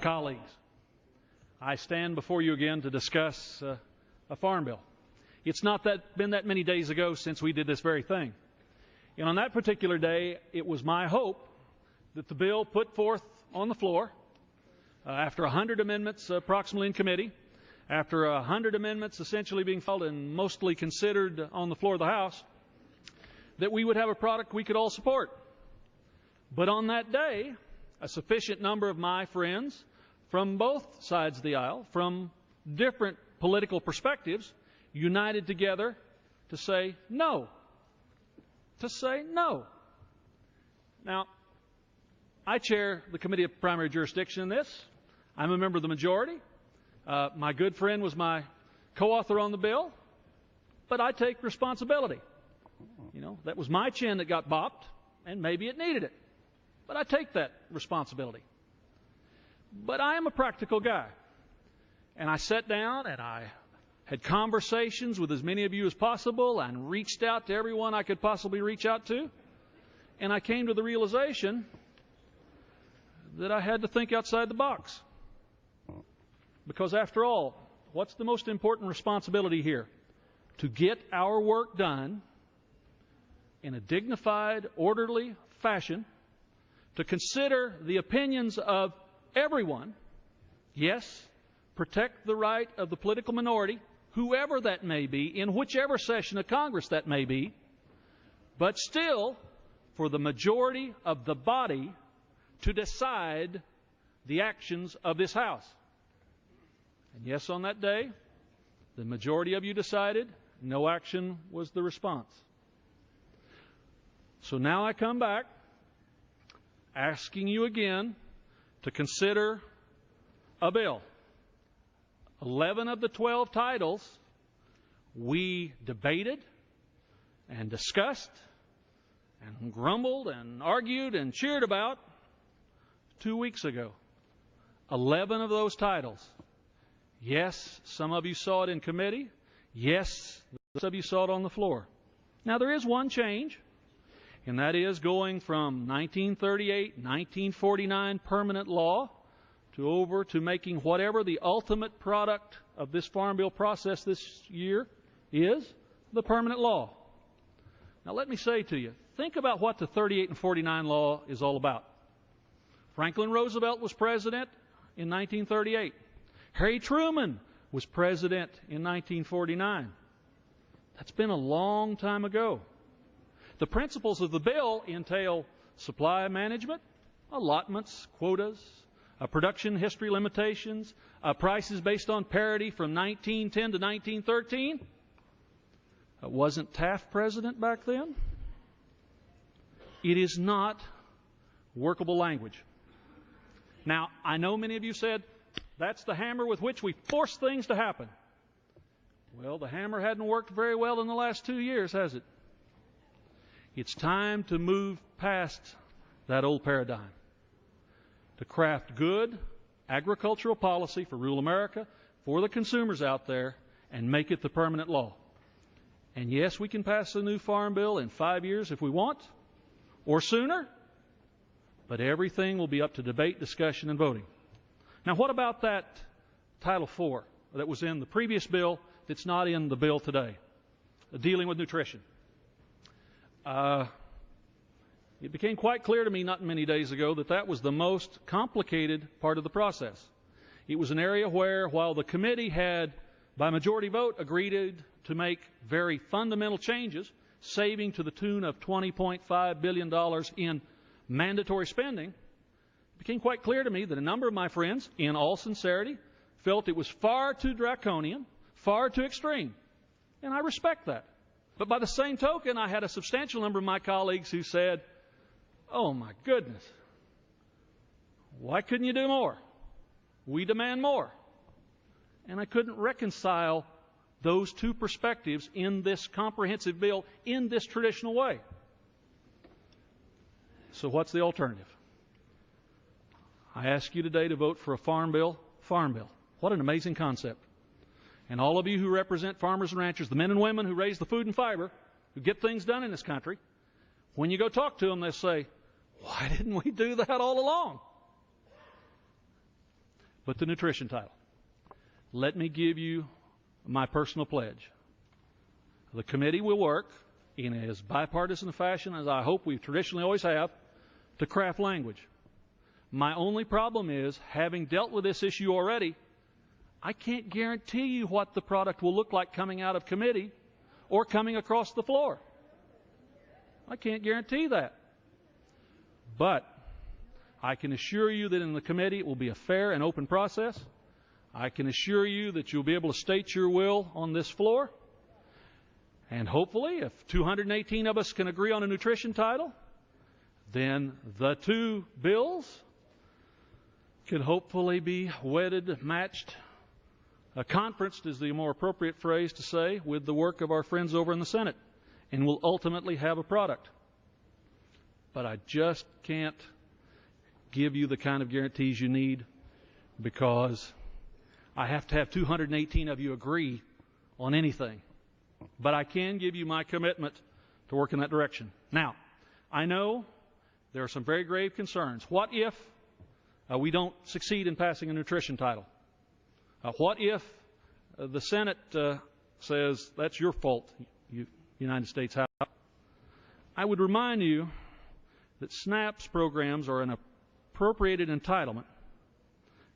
colleagues, I stand before you again to discuss a farm bill. It's not been that many days ago since we did this very thing. And on that particular day, it was my hope that the bill put forth on the floor, after 100 amendments approximately in committee, after 100 amendments essentially being filed and mostly considered on the floor of the House, that we would have a product we could all support. But on that day, a sufficient number of my friends from both sides of the aisle, from different political perspectives, united together to say no. To say no. Now, I chair the Committee of Primary Jurisdiction in this. I'm a member of the majority. My good friend was my co-author on the bill, but I take responsibility. You know, that was my chin that got bopped, and maybe it needed it. But I take that responsibility. But I am a practical guy. And I sat down and I had conversations with as many of you as possible and reached out to everyone I could possibly reach out to. And I came to the realization that I had to think outside the box. Because after all, what's the most important responsibility here? To get our work done in a dignified, orderly fashion, to consider the opinions of everyone, yes, protect the right of the political minority, whoever that may be, in whichever session of Congress that may be, but still for the majority of the body to decide the actions of this House. And yes, on that day, the majority of you decided no action was the response. So now I come back asking you again to consider a bill. 11 of the 12 titles we debated and discussed and grumbled and argued and cheered about 2 weeks ago. 11 of those titles. Yes, some of you saw it in committee. Yes, some of you saw it on the floor. Now there is one change, and that is going from 1938, 1949 permanent law to making whatever the ultimate product of this Farm Bill process this year is, the permanent law. Now let me say to you, think about what the 38 and 49 law is all about. Franklin Roosevelt was president in 1938. Harry Truman was president in 1949. That's been a long time ago. The principles of the bill entail supply management, allotments, quotas, production history limitations, prices based on parity from 1910 to 1913. Wasn't Taft president back then? It is not workable language. Now, I know many of you said, that's the hammer with which we force things to happen. Well, the hammer hadn't worked very well in the last 2 years, has it? It's time to move past that old paradigm, to craft good agricultural policy for rural America, for the consumers out there, and make it the permanent law. And yes, we can pass a new farm bill in 5 years if we want, or sooner, but everything will be up to debate, discussion, and voting. Now, what about that Title IV that was in the previous bill that's not in the bill today, dealing with nutrition? It became quite clear to me not many days ago that that was the most complicated part of the process. It was an area where, while the committee had, by majority vote, agreed to make very fundamental changes, saving to the tune of $20.5 billion in mandatory spending, it became quite clear to me that a number of my friends, in all sincerity, felt it was far too draconian, far too extreme. And I respect that. But by the same token, I had a substantial number of my colleagues who said, oh my goodness, why couldn't you do more? We demand more. And I couldn't reconcile those two perspectives in this comprehensive bill in this traditional way. So what's the alternative? I ask you today to vote for a farm bill. Farm bill. What an amazing concept. And all of you who represent farmers and ranchers, the men and women who raise the food and fiber, who get things done in this country, when you go talk to them, they'll say, why didn't we do that all along? but the nutrition title. Let me give you my personal pledge. The committee will work in as bipartisan a fashion as I hope we traditionally always have to craft language. My only problem is, having dealt with this issue already, I can't guarantee you what the product will look like coming out of committee or coming across the floor. I can't guarantee that. But I can assure you that in the committee it will be a fair and open process. I can assure you that you'll be able to state your will on this floor. And hopefully, if 218 of us can agree on a nutrition title, then the two bills can hopefully be wedded, matched, conferenced is the more appropriate phrase to say, with the work of our friends over in the Senate, and will ultimately have a product. But I just can't give you the kind of guarantees you need, because I have to have 218 of you agree on anything. But I can give you my commitment to work in that direction. Now, I know there are some very grave concerns. What if we don't succeed in passing a nutrition title? What if the Senate says that's your fault, United States House? I would remind you that SNAP's programs are an appropriated entitlement,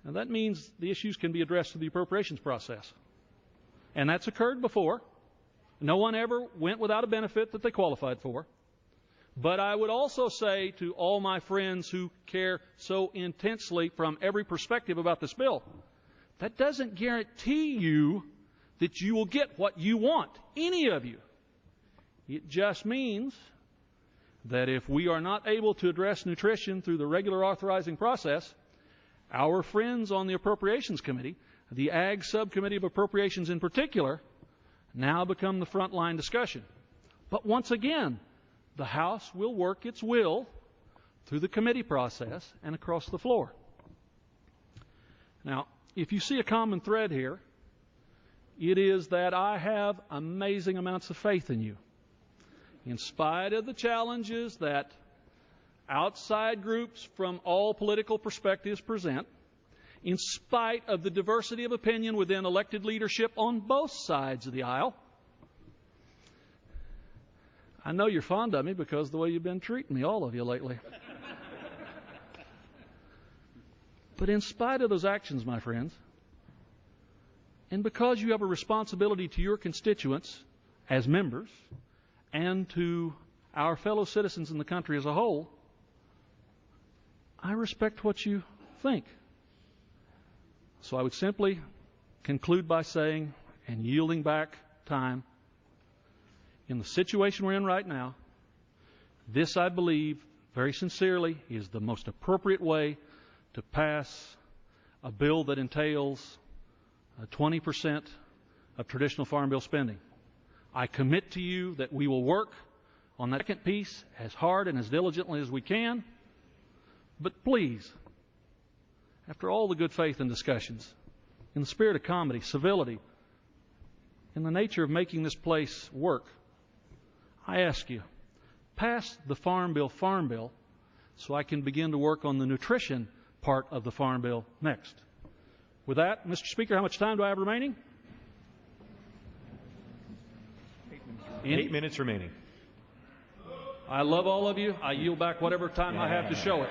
and that means the issues can be addressed through the appropriations process. And that's occurred before. No one ever went without a benefit that they qualified for. But I would also say to all my friends who care so intensely from every perspective about this bill, that doesn't guarantee you that you will get what you want, any of you. It just means that if we are not able to address nutrition through the regular authorizing process, our friends on the Appropriations Committee, the Ag Subcommittee of Appropriations in particular, now become the frontline discussion. But once again, the House will work its will through the committee process and across the floor. Now, if you see a common thread here, it is that I have amazing amounts of faith in you. In spite of the challenges that outside groups from all political perspectives present, in spite of the diversity of opinion within elected leadership on both sides of the aisle. I know you're fond of me because of the way you've been treating me, all of you, lately. But in spite of those actions, my friends, and because you have a responsibility to your constituents as members and to our fellow citizens in the country as a whole, I respect what you think. So I would simply conclude by saying, and yielding back time, in the situation we're in right now, this, I believe, very sincerely, is the most appropriate way to pass a bill that entails 20% of traditional Farm Bill spending. I commit to you that we will work on that second piece as hard and as diligently as we can. But please, after all the good faith and discussions, in the spirit of comedy, civility, in the nature of making this place work, I ask you, pass the Farm Bill so I can begin to work on the nutrition part of the Farm Bill next. With that, Mr. Speaker, how much time do I have remaining? 8 minutes remaining. I love all of you. I yield back whatever time I have to show it.